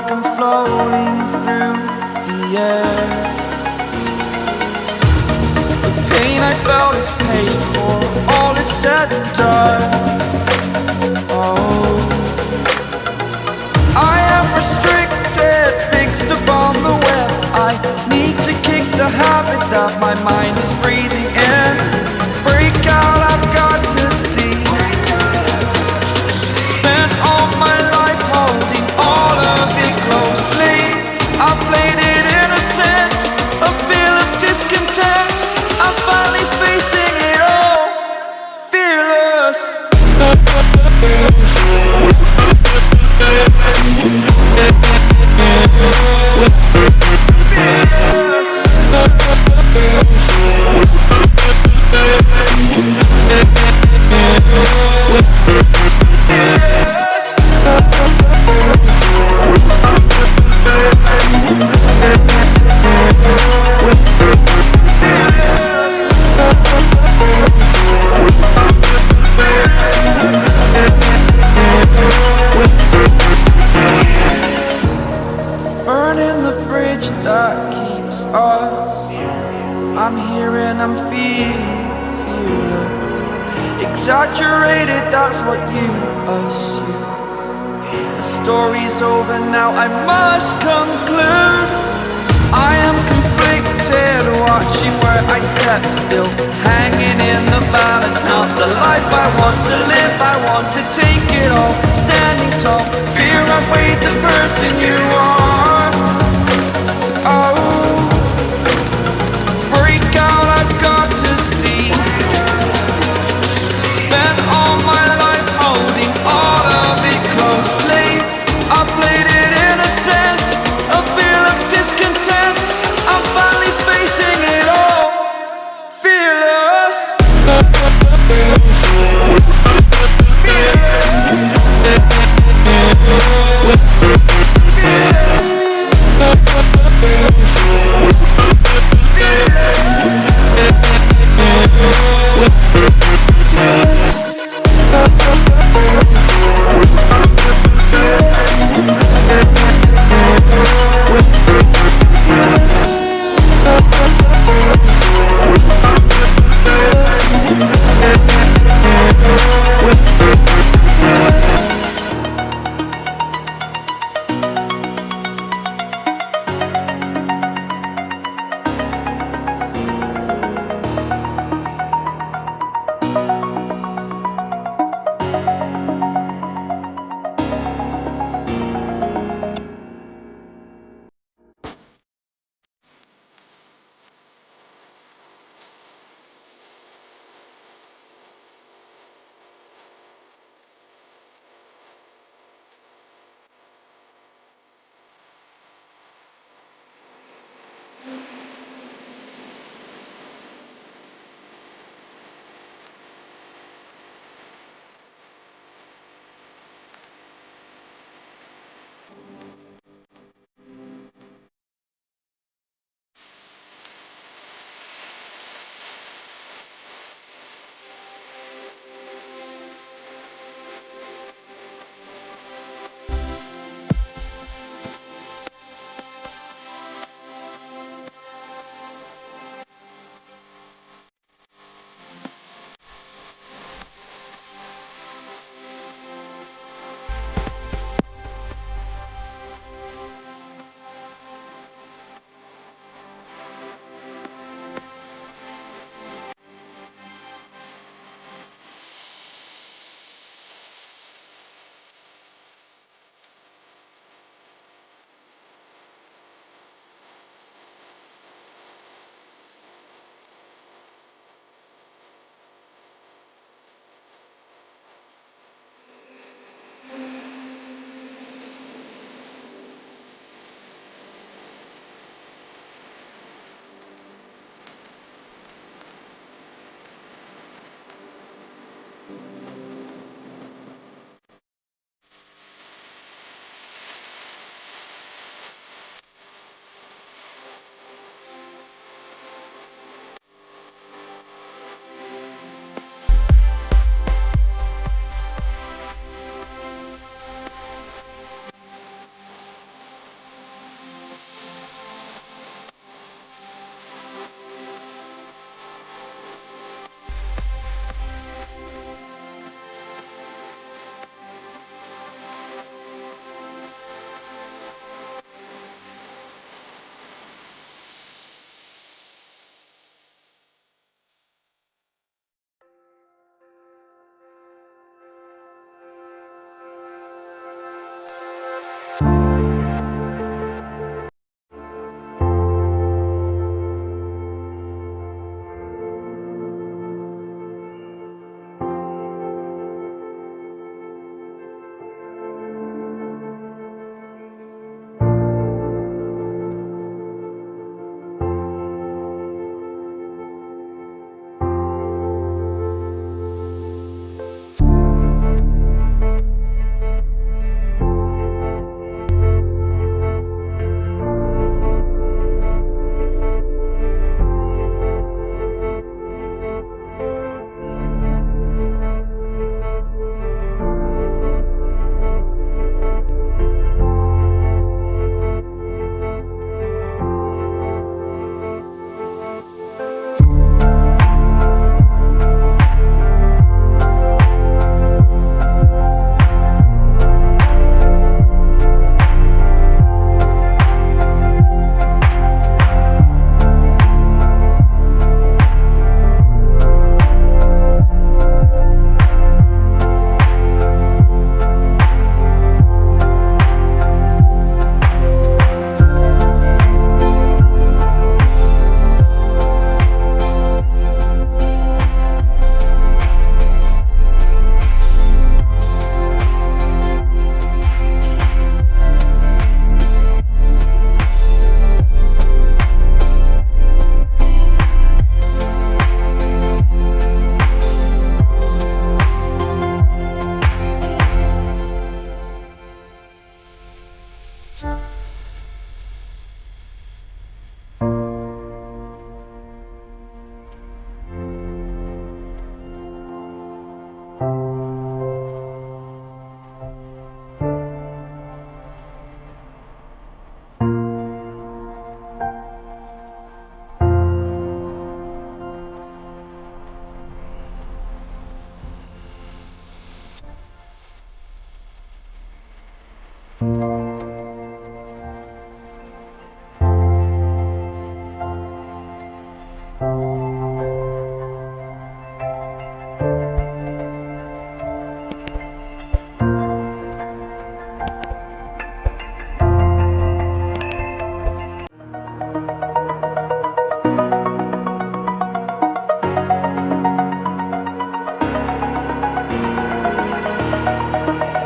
like I'm floating through the air. The pain I felt is paid for, all is said and done. Oh, I am restricted, fixed upon the web. I need to kick the habit that my mind is breathing in. Break out, I've got to see. Spent all my life holding all of it closely. I played it innocent, a feel of discontent. I'm finally facing it all, fearless. Burning the bridge that keeps us. I'm here and I'm feeling fearless. Exaggerated, that's what you assume. The story's over now, I must conclude. I am conflicted, watching where I step still, hanging in the balance. Not the life I want to live, I want to take it all. Standing tall, fear I weighed the person you are. Oh, break out, I've got to see. Spent all my life holding all of it closely. I played it innocent, a feel of discontent. I'm finally facing it all, fearless. With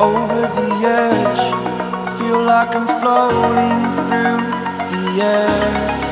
over the edge. Feel like I'm floating through the air.